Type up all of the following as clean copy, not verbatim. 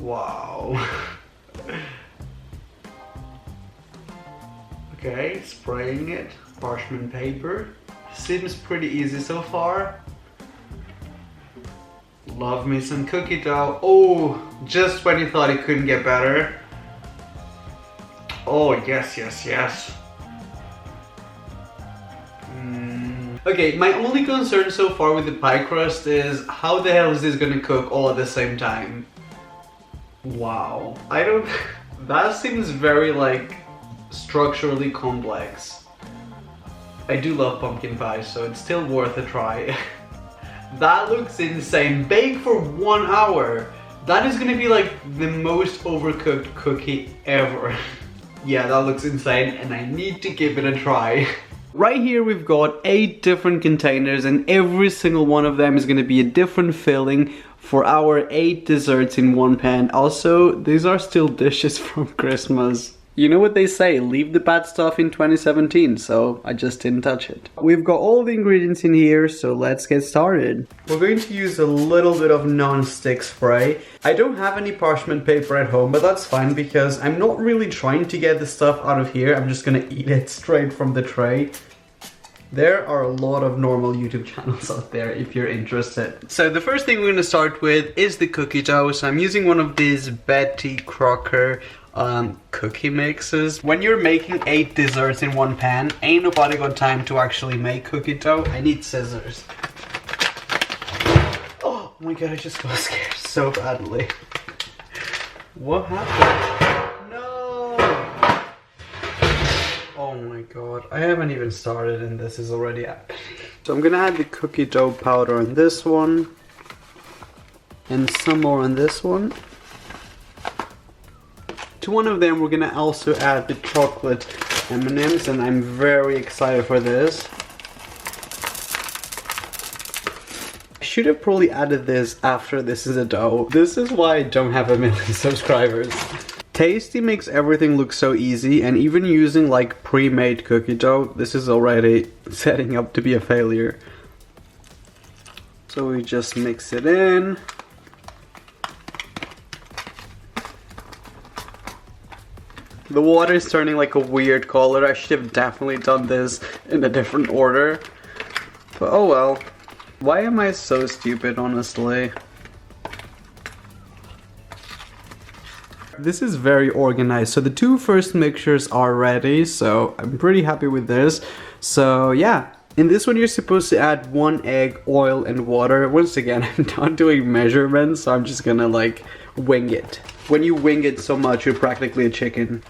Wow. Okay, spraying it. Parchment paper. Seems pretty easy so far. Love me some cookie dough. Oh, just when you thought it couldn't get better. Oh, yes, yes, yes. Okay, my only concern so far with the pie crust is how the hell is this gonna cook all at the same time? Wow. I don't... That seems very, like, structurally complex. I do love pumpkin pie, so it's still worth a try. That looks insane. Bake for 1 hour. That is gonna be like the most overcooked cookie ever. Yeah, that looks insane and I need to give it a try. Right here we've got 8 different containers and every single one of them is going to be a different filling for our 8 desserts in one pan. Also, these are still dishes from Christmas. You know what they say, leave the bad stuff in 2017, so I just didn't touch it. We've got all the ingredients in here, so let's get started. We're going to use a little bit of non-stick spray. I don't have any parchment paper at home, but that's fine because I'm not really trying to get the stuff out of here. I'm just gonna eat it straight from the tray. There are a lot of normal YouTube channels out there if you're interested. So the first thing we're gonna start with is the cookie dough. So I'm using one of these Betty Crocker cookie mixes. When you're making 8 desserts in one pan, ain't nobody got time to actually make cookie dough. I need scissors. Oh my god, I just got scared so badly. What happened? No! Oh my god, I haven't even started and this is already happening. So I'm gonna add the cookie dough powder on this one. And some more on this one. To one of them we're gonna also add the chocolate M&Ms and I'm very excited for this. I should have probably added this after this is a dough. This is why I don't have 1 million subscribers. Tasty makes everything look so easy and even using like pre-made cookie dough, this is already setting up to be a failure. So we just mix it in. The water is turning like a weird color. I should have definitely done this in a different order. But oh well. Why am I so stupid, honestly? This is very organized. So the 2 first mixtures are ready. So I'm pretty happy with this. So yeah. In this one you're supposed to add 1 egg, oil and water. Once again, I'm not doing measurements. So I'm just gonna like wing it. When you wing it so much, you're practically a chicken.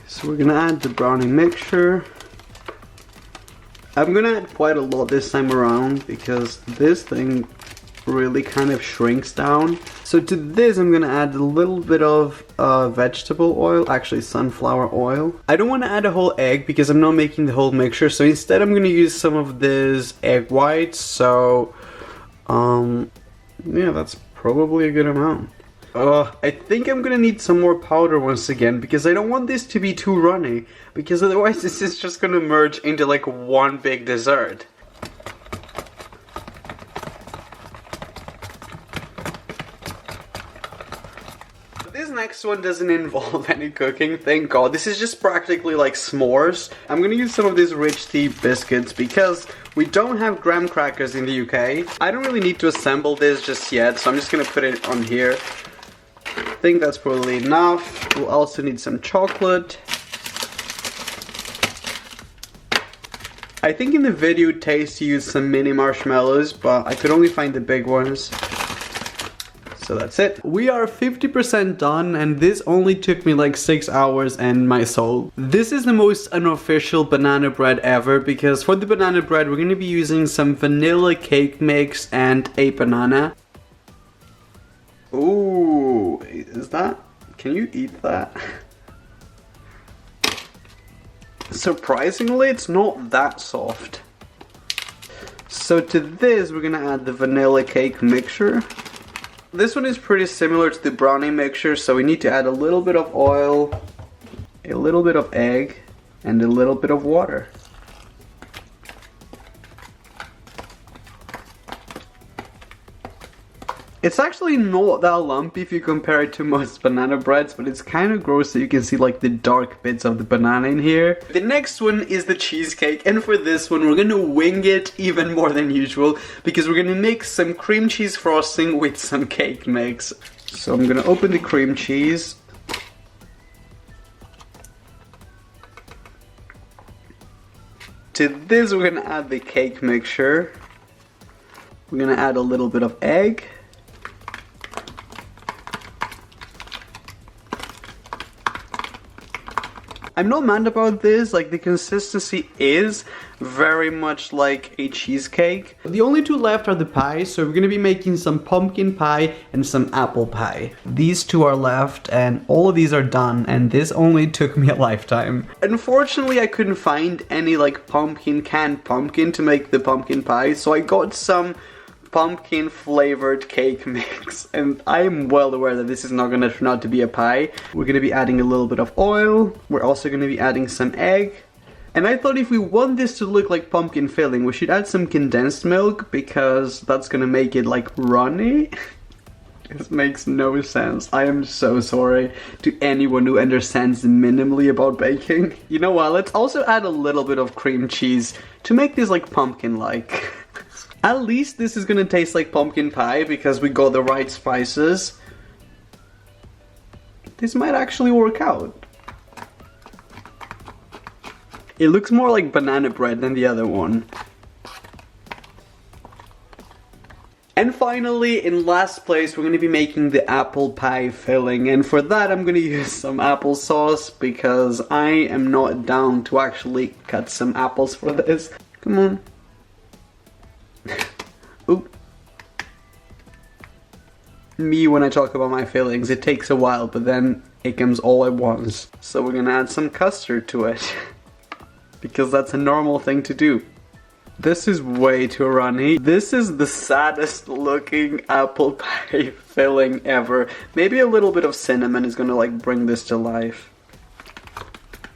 So we're gonna add the brownie mixture. I'm gonna add quite a lot this time around because this thing really kind of shrinks down. So to this I'm gonna add a little bit of vegetable oil, actually sunflower oil. I don't want to add a whole egg because I'm not making the whole mixture, so instead I'm gonna use some of this egg whites. So yeah, that's probably a good amount. I think I'm gonna need some more powder once again because I don't want this to be too runny because otherwise this is just gonna merge into like one big dessert. This next one doesn't involve any cooking, thank god. This is just practically like s'mores. I'm gonna use some of these rich tea biscuits because we don't have graham crackers in the UK. I don't really need to assemble this just yet, so I'm just gonna put it on here. I think that's probably enough. We'll also need some chocolate. I think in the video it tastes to use some mini marshmallows, but I could only find the big ones. So that's it. We are 50% done and this only took me like 6 hours and my soul. This is the most unofficial banana bread ever because for the banana bread we're going to be using some vanilla cake mix and a banana. Ooh, is that? Can you eat that? Surprisingly, it's not that soft. So to this we're going to add the vanilla cake mixture. This one is pretty similar to the brownie mixture, so we need to add a little bit of oil, a little bit of egg, and a little bit of water. It's actually not that lumpy if you compare it to most banana breads, but it's kind of gross that you can see like the dark bits of the banana in here. The next one is the cheesecake, and for this one we're gonna wing it even more than usual because we're gonna mix some cream cheese frosting with some cake mix. So I'm gonna open the cream cheese. To this we're gonna add the cake mixture. We're gonna add a little bit of egg. I'm not mad about this, like the consistency is very much like a cheesecake. The only two left are the pies, so we're gonna be making some pumpkin pie and some apple pie. These two are left and all of these are done, and this only took me a lifetime. Unfortunately, I couldn't find any like canned pumpkin to make the pumpkin pie, so I got some pumpkin flavored cake mix, and I'm well aware that this is not gonna turn out to be a pie. We're gonna be adding a little bit of oil. We're also gonna be adding some egg. And I thought if we want this to look like pumpkin filling, we should add some condensed milk because that's gonna make it like runny. This makes no sense. I am so sorry to anyone who understands minimally about baking. You know what, let's also add a little bit of cream cheese to make this like pumpkin-like. At least this is gonna taste like pumpkin pie because we got the right spices. This might actually work out. It looks more like banana bread than the other one. And finally, in last place, we're gonna be making the apple pie filling. And for that, I'm gonna use some applesauce because I am not down to actually cut some apples for this. Come on. Oop. Me, when I talk about my fillings, it takes a while, but then it comes all at once. So we're gonna add some custard to it. Because that's a normal thing to do. This is way too runny. This is the saddest looking apple pie filling ever. Maybe a little bit of cinnamon is gonna like bring this to life.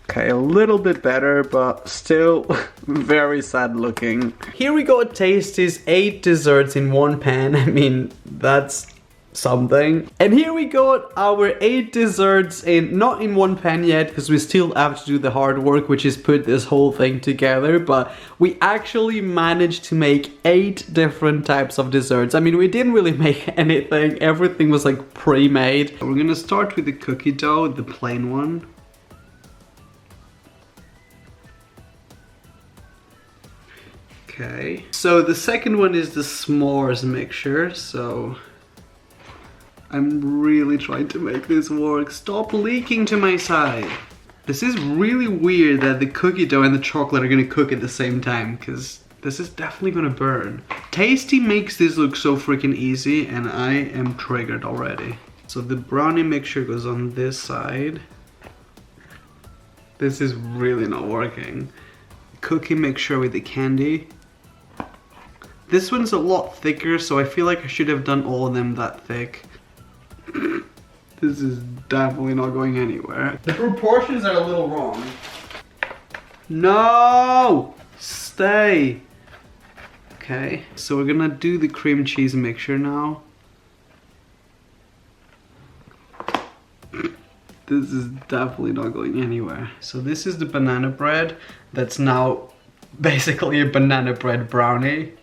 Okay, a little bit better, but still very sad looking. Here we got Tasty's 8 desserts in one pan. I mean, that's something. And here we got our 8 desserts not in one pan yet, because we still have to do the hard work, which is put this whole thing together, but we actually managed to make 8 different types of desserts. I mean, we didn't really make anything. Everything was like pre-made. We're gonna start with the cookie dough, the plain one. Okay, so the second one is the s'mores mixture, so I'm really trying to make this work. Stop leaking to my side. This is really weird that the cookie dough and the chocolate are gonna cook at the same time, because this is definitely gonna burn. Tasty makes this look so freaking easy, and I am triggered already. So the brownie mixture goes on this side. This is really not working. Cookie mixture with the candy. This one's a lot thicker, so I feel like I should have done all of them that thick. This is definitely not going anywhere. The proportions are a little wrong. No! Stay! Okay, so we're gonna do the cream cheese mixture now. This is definitely not going anywhere. So this is the banana bread that's now basically a banana bread brownie.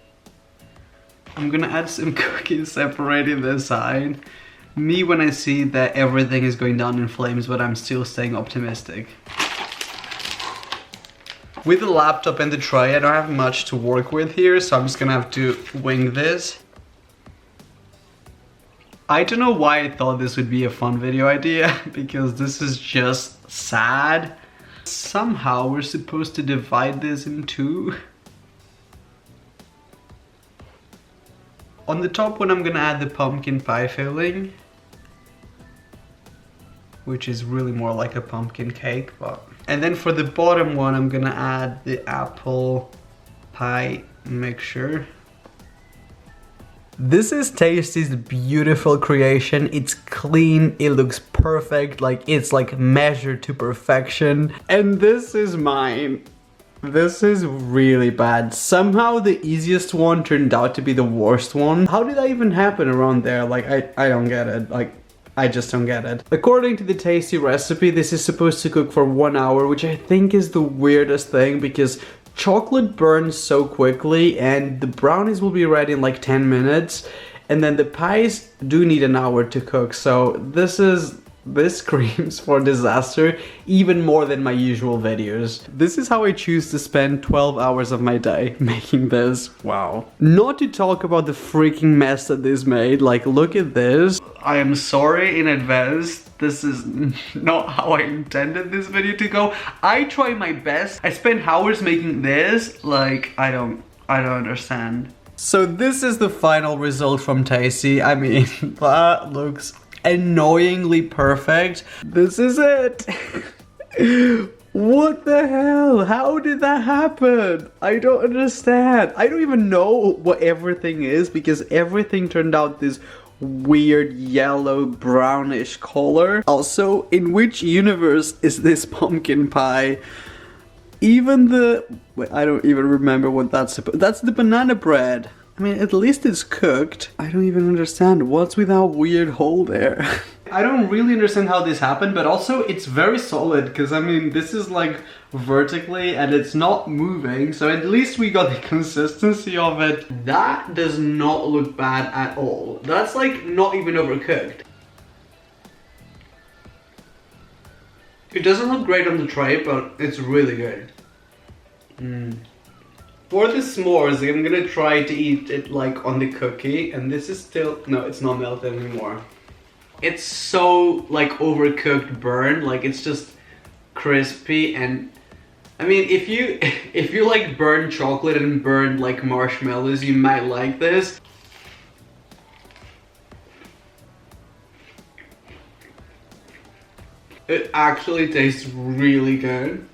I'm gonna add some cookies separating the side. Me, when I see that everything is going down in flames, but I'm still staying optimistic. With the laptop and the tray, I don't have much to work with here, so I'm just gonna have to wing this. I don't know why I thought this would be a fun video idea, because this is just sad. Somehow we're supposed to divide this in two. On the top one, I'm gonna add the pumpkin pie filling, which is really more like a pumpkin cake, but... And then for the bottom one, I'm gonna add the apple pie mixture. This is Tasty's beautiful creation. It's clean, it looks perfect, like it's like measured to perfection. And this is mine. This is really bad. Somehow the easiest one turned out to be the worst one. How did that even happen around there? Like, I don't get it. Like, I just don't get it. According to the tasty recipe, this is supposed to cook for 1 hour, which I think is the weirdest thing because chocolate burns so quickly and the brownies will be ready in like 10 minutes. And then the pies do need an hour to cook. So this screams for disaster even more than my usual videos. This is how I choose to spend 12 hours of my day making this. Wow. Not to talk about the freaking mess that this made. Like, look at this. I am sorry in advance. This is not how I intended this video to go. I try my best. I spent hours making this. Like, I don't understand. So this is the final result from Tasty. I mean, that looks annoyingly perfect. This is it. What the hell? How did that happen? I don't understand. I don't even know what everything is because everything turned out this weird yellow brownish color. Also, in which universe is this pumpkin pie? Even the... wait, I don't even remember what that's supposed... that's the banana bread. I mean, at least it's cooked. I don't even understand what's with that weird hole there. I don't really understand how this happened, but also it's very solid because I mean, this is like vertically and it's not moving. So at least we got the consistency of it. That does not look bad at all. That's like not even overcooked. It doesn't look great on the tray, but it's really good. For the s'mores, I'm gonna try to eat it like on the cookie, and this is still, no, it's not melted anymore. It's so like overcooked burn, like it's just crispy. And I mean, if you like burnt chocolate and burnt like marshmallows, you might like this. It actually tastes really good.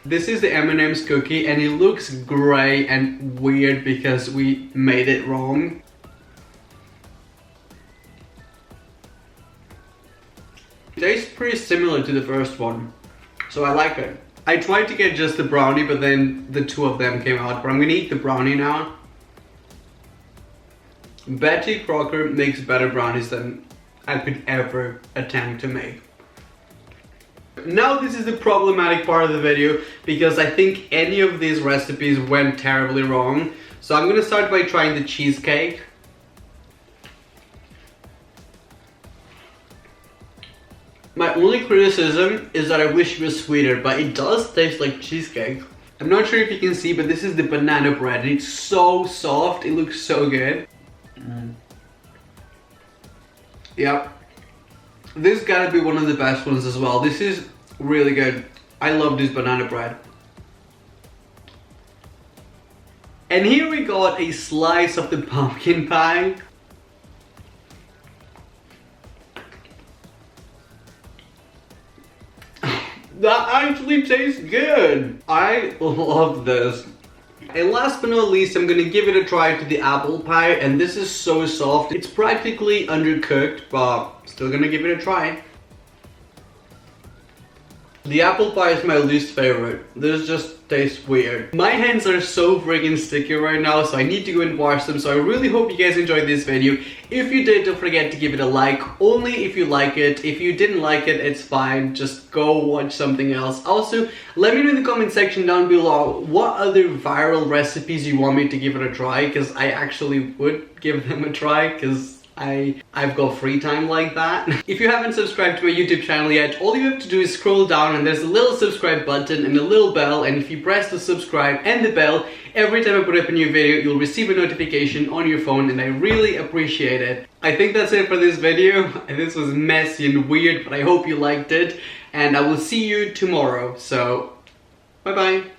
This is the M&M's cookie and it looks gray and weird because we made it wrong. It tastes pretty similar to the first one, so I like it. I tried to get just the brownie, but then the two of them came out, but I'm gonna eat the brownie now. Betty Crocker makes better brownies than I could ever attempt to make. Now this is the problematic part of the video because I think any of these recipes went terribly wrong. So I'm gonna start by trying the cheesecake. My only criticism is that I wish it was sweeter, but it does taste like cheesecake. I'm not sure if you can see, but this is the banana bread and it's so soft, it looks so good. Yep. This gotta be one of the best ones as well. This is really good. I love this banana bread. And here we got a slice of the pumpkin pie. That actually tastes good. I love this. And last but not least, I'm gonna give it a try to the apple pie, and this is so soft. It's practically undercooked, but still gonna give it a try. The apple pie is my least favorite. This just tastes weird. My hands are so freaking sticky right now, so I need to go and wash them. So I really hope you guys enjoyed this video. If you did, don't forget to give it a like. Only if you like it. If you didn't like it, it's fine. Just go watch something else. Also, let me know in the comment section down below what other viral recipes you want me to give it a try, because I actually would give them a try, because I've got free time like that. If you haven't subscribed to my YouTube channel yet, all you have to do is scroll down and there's a little subscribe button and a little bell, and if you press the subscribe and the bell, every time I put up a new video, you'll receive a notification on your phone, and I really appreciate it. I think that's it for this video. This was messy and weird, but I hope you liked it, and I will see you tomorrow. So, bye bye.